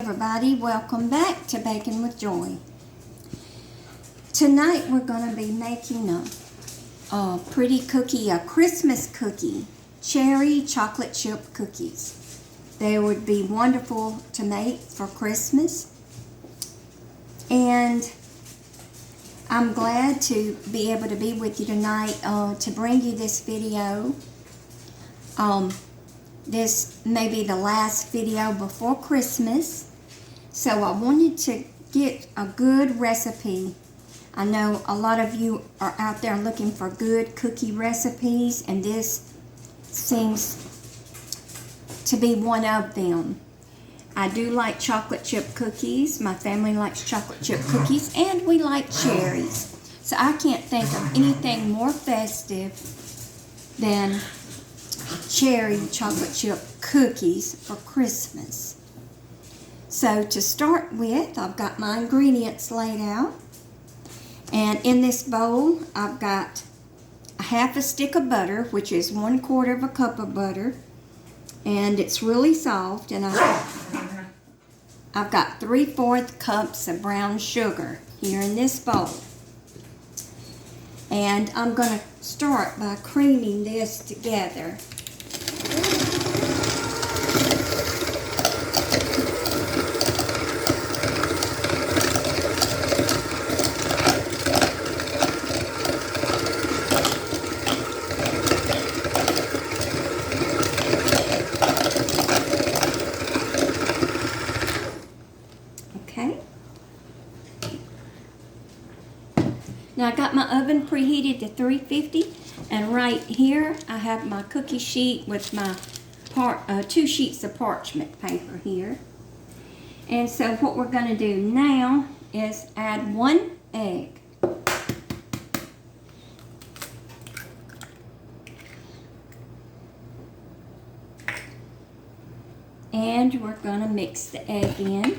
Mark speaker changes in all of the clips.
Speaker 1: Everybody, welcome back to Baking with Joy. Tonight we're going to be making a pretty cookie, a Christmas cookie, cherry chocolate chip cookies. They would be wonderful to make for Christmas. And I'm glad to be able to be with you tonight to bring you this video. This may be the last video before Christmas. So I wanted to get a good recipe. I know a lot of you are out there looking for good cookie recipes, and this seems to be one of them. I do like chocolate chip cookies. My family likes chocolate chip cookies, and we like cherries. So I can't think of anything more festive than cherry chocolate chip cookies for Christmas. So to start with, I've got my ingredients laid out. And in this bowl, I've got a half a stick of butter, which is 1/4 of a cup of butter. And it's really soft. And I've got 3/4 cups of brown sugar here in this bowl. And I'm going to start by creaming this together. Now I got my oven preheated to 350, and right here I have my cookie sheet with my 2 sheets of parchment paper here. And so what we're going to do now is add 1 egg. And we're going to mix the egg in.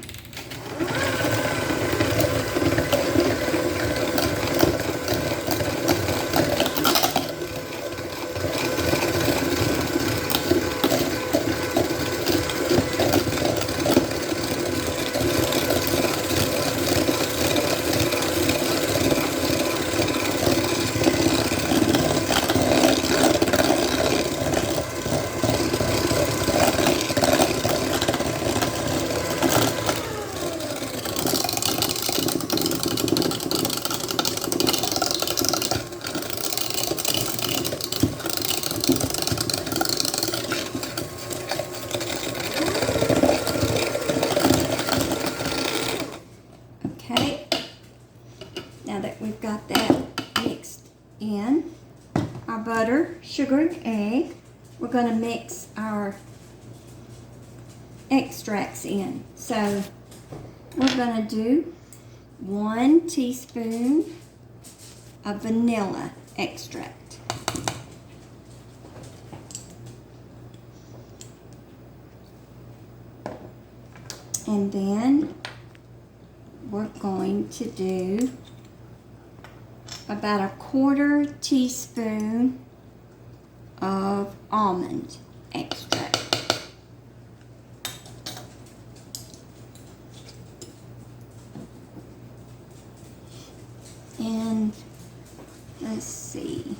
Speaker 1: Now that we've got that mixed in, our butter, sugar, and egg, we're going to mix our extracts in. So we're going to do 1 teaspoon of vanilla extract. And then we're going to do about 1/4 teaspoon of almond extract. And let's see.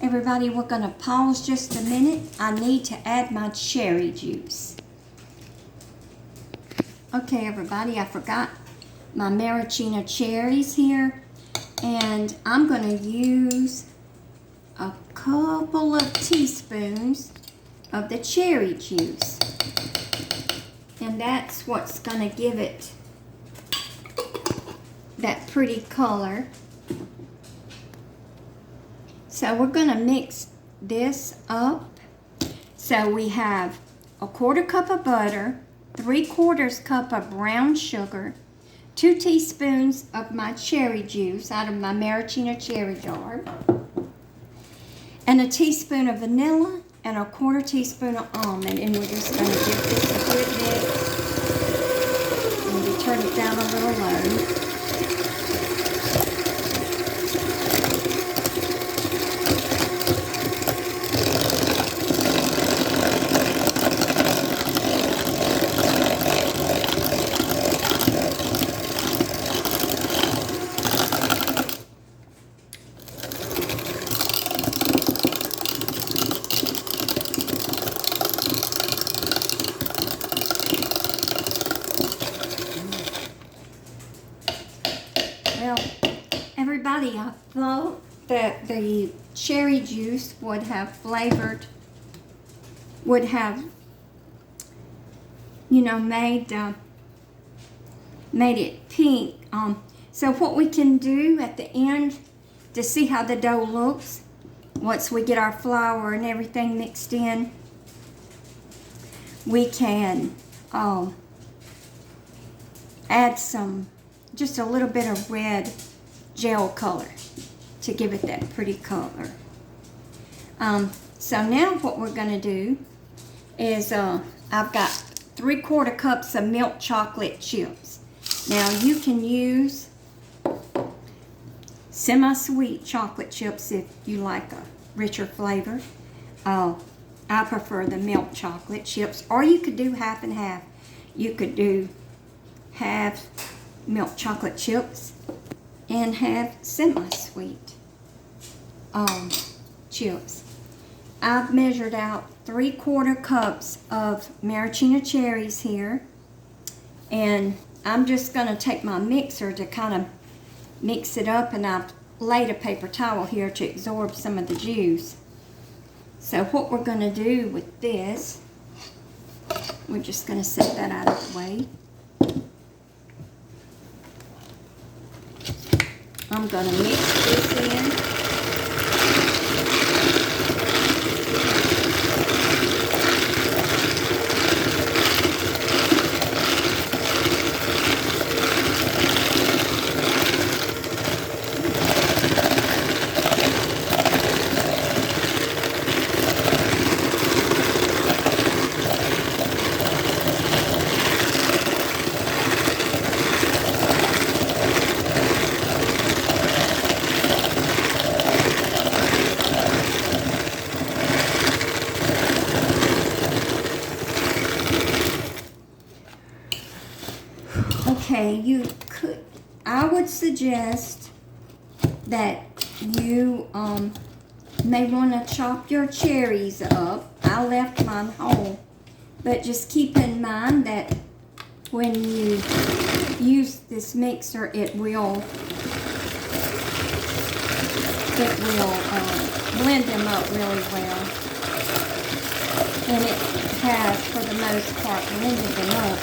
Speaker 1: Everybody, we're going to pause just a minute. I need to add my cherry juice. Okay, everybody, I forgot my marachino cherries here, and I'm going to use a couple of teaspoons of the cherry juice, and that's what's going to give it that pretty color. So we're going to mix this up. So we have 1/4 cup of butter, 3/4 cup of brown sugar, 2 teaspoons of my cherry juice out of my maraschino cherry jar, and a teaspoon of vanilla, and 1/4 teaspoon of almond. And we're just going to give this a good mix. And turn it down a little low. the cherry juice would have flavored, would have, you know, made it pink. So what we can do at the end to see how the dough looks, once we get our flour and everything mixed in, we can add just a little bit of red gel color to give it that pretty color. So now what we're going to do is I've got 3/4 cups of milk chocolate chips. Now you can use semi-sweet chocolate chips if you like a richer flavor. I prefer the milk chocolate chips, or you could do half and half. You could do half milk chocolate chips and have semi-sweet chips. I've measured out 3/4 cups of maraschino cherries here, and I'm just going to take my mixer to kind of mix it up, and I've laid a paper towel here to absorb some of the juice. So what we're going to do with this, we're just going to set that out of the way. I'm going to mix this in. Okay, I would suggest that you may want to chop your cherries up. I left mine whole, but just keep in mind that when you use this mixer, it will blend them up really well, and it has, for the most part, blended them up.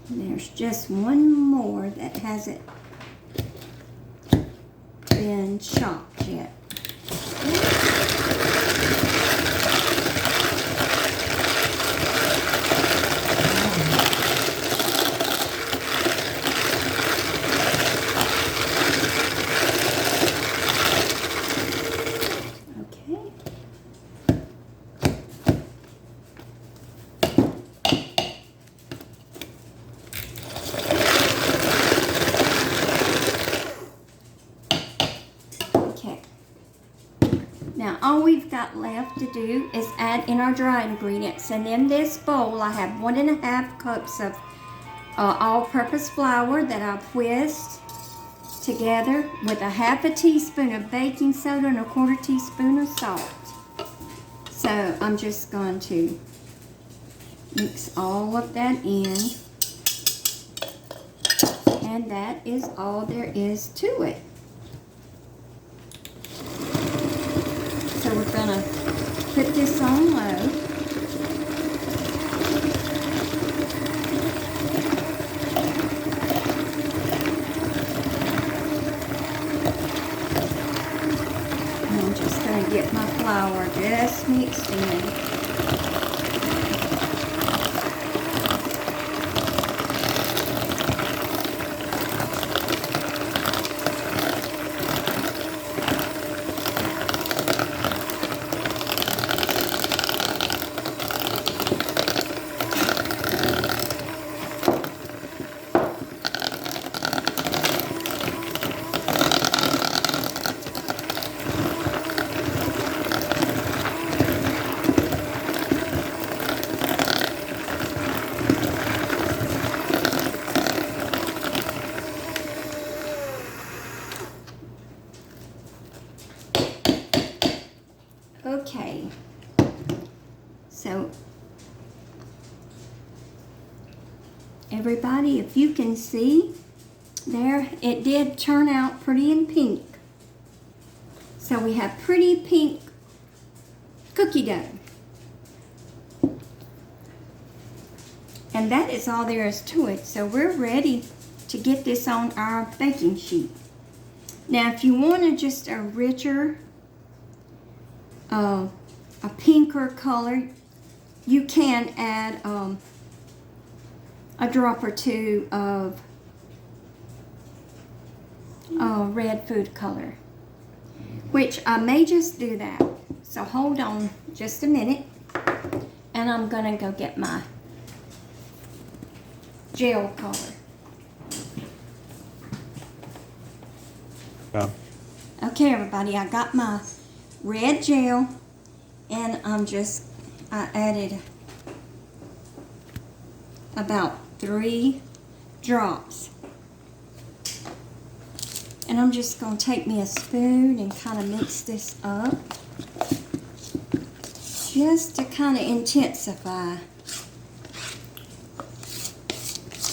Speaker 1: There's just one more that hasn't been chopped yet. Now all we've got left to do is add in our dry ingredients, and in this bowl I have 1.5 cups of all-purpose flour that I've whisked together with a 1/2 teaspoon of baking soda and a 1/4 teaspoon of salt. So I'm just going to mix all of that in, and that is all there is to it. So we're going to put this on low. And I'm just going to get my flour just mixed in. everybody, if you can see there, it did turn out pretty and pink. So we have pretty pink cookie dough. And that is all there is to it. So we're ready to get this on our baking sheet. Now if you want just a richer, a pinker color, you can add a drop or two of red food color, which I may just do that. So hold on just a minute, and I'm gonna go get my gel color.
Speaker 2: Yeah.
Speaker 1: Okay, everybody, I got my red gel, and I added about 3 drops. And I'm just going to take me a spoon and kind of mix this up just to kind of intensify.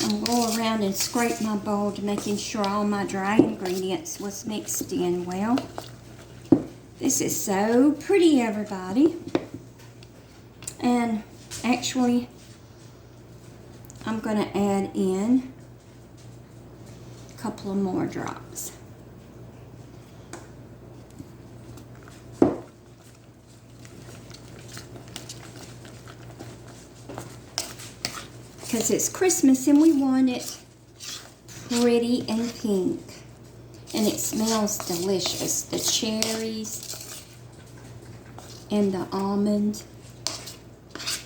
Speaker 1: I'm going around and scrape my bowl to making sure all my dry ingredients was mixed in well. This is so pretty, everybody. And actually, I'm going to add in a couple of more drops. Because it's Christmas and we want it pretty and pink. And it smells delicious. The cherries and the almond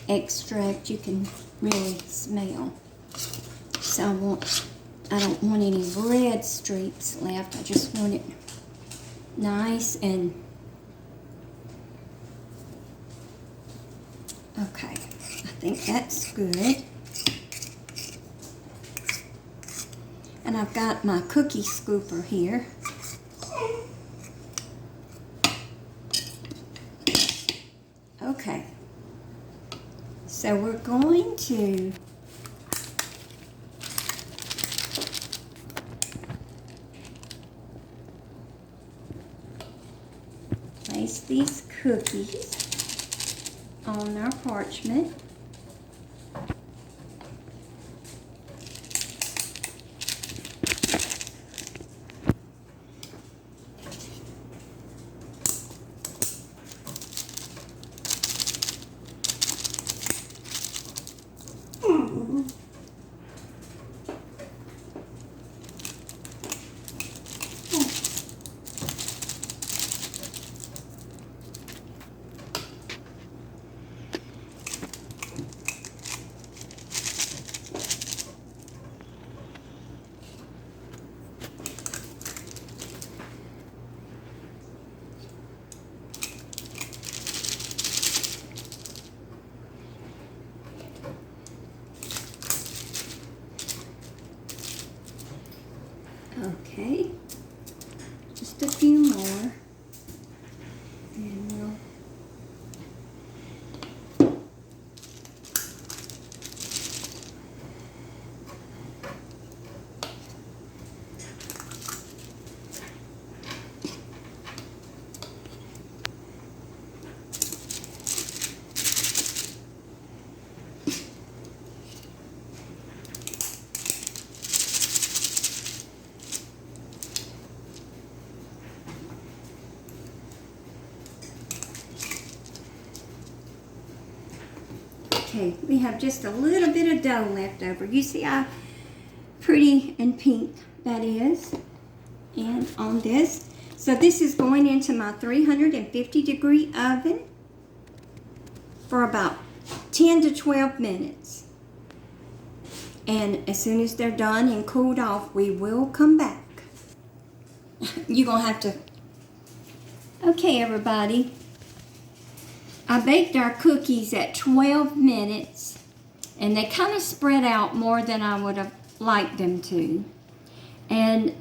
Speaker 1: extract you can really smell. So I don't want any red streaks left. I just want it nice and okay. I think that's good. And I've got my cookie scooper here. Okay. So we're going to place these cookies on our parchment. Okay, just a few more, and we'll okay, we have just a little bit of dough left over. You see how pretty and pink that is? And on this. So this is going into my 350-degree oven for about 10 to 12 minutes. And as soon as they're done and cooled off, we will come back. You're going to have to... Okay, everybody. I baked our cookies at 12 minutes, and they kind of spread out more than I would have liked them to. And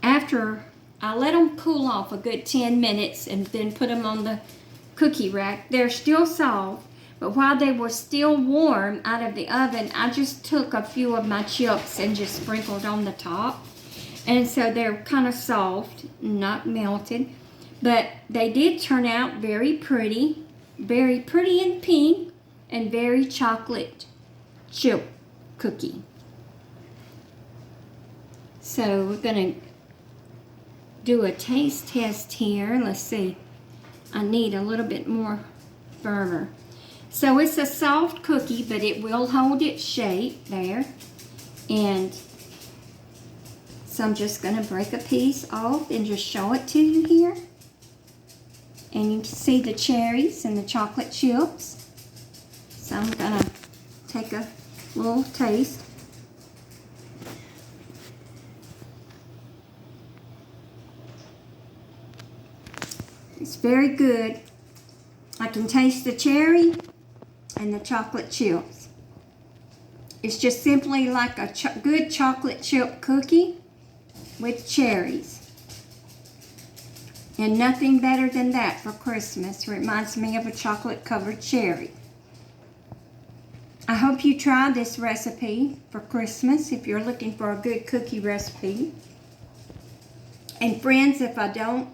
Speaker 1: after I let them cool off a good 10 minutes and then put them on the cookie rack, they're still soft, But while they were still warm out of the oven, I just took a few of my chips and just sprinkled on the top. And so they're kind of soft, not melted. But they did turn out very pretty and pink, and very chocolate chip cookie. So we're going to do a taste test here. Let's see. I need a little bit more firmer. So it's a soft cookie, but it will hold its shape there. And so I'm just going to break a piece off and just show it to you here. And you can see the cherries and the chocolate chips. So I'm going to take a little taste. It's very good. I can taste the cherry and the chocolate chips. It's just simply like a good chocolate chip cookie with cherries. And nothing better than that for Christmas. Reminds me of a chocolate covered cherry. I hope you try this recipe for Christmas if you're looking for a good cookie recipe. And friends, if I don't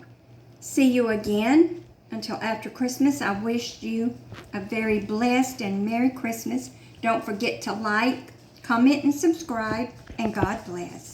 Speaker 1: see you again until after Christmas, I wish you a very blessed and Merry Christmas. Don't forget to like, comment, and subscribe, and God bless.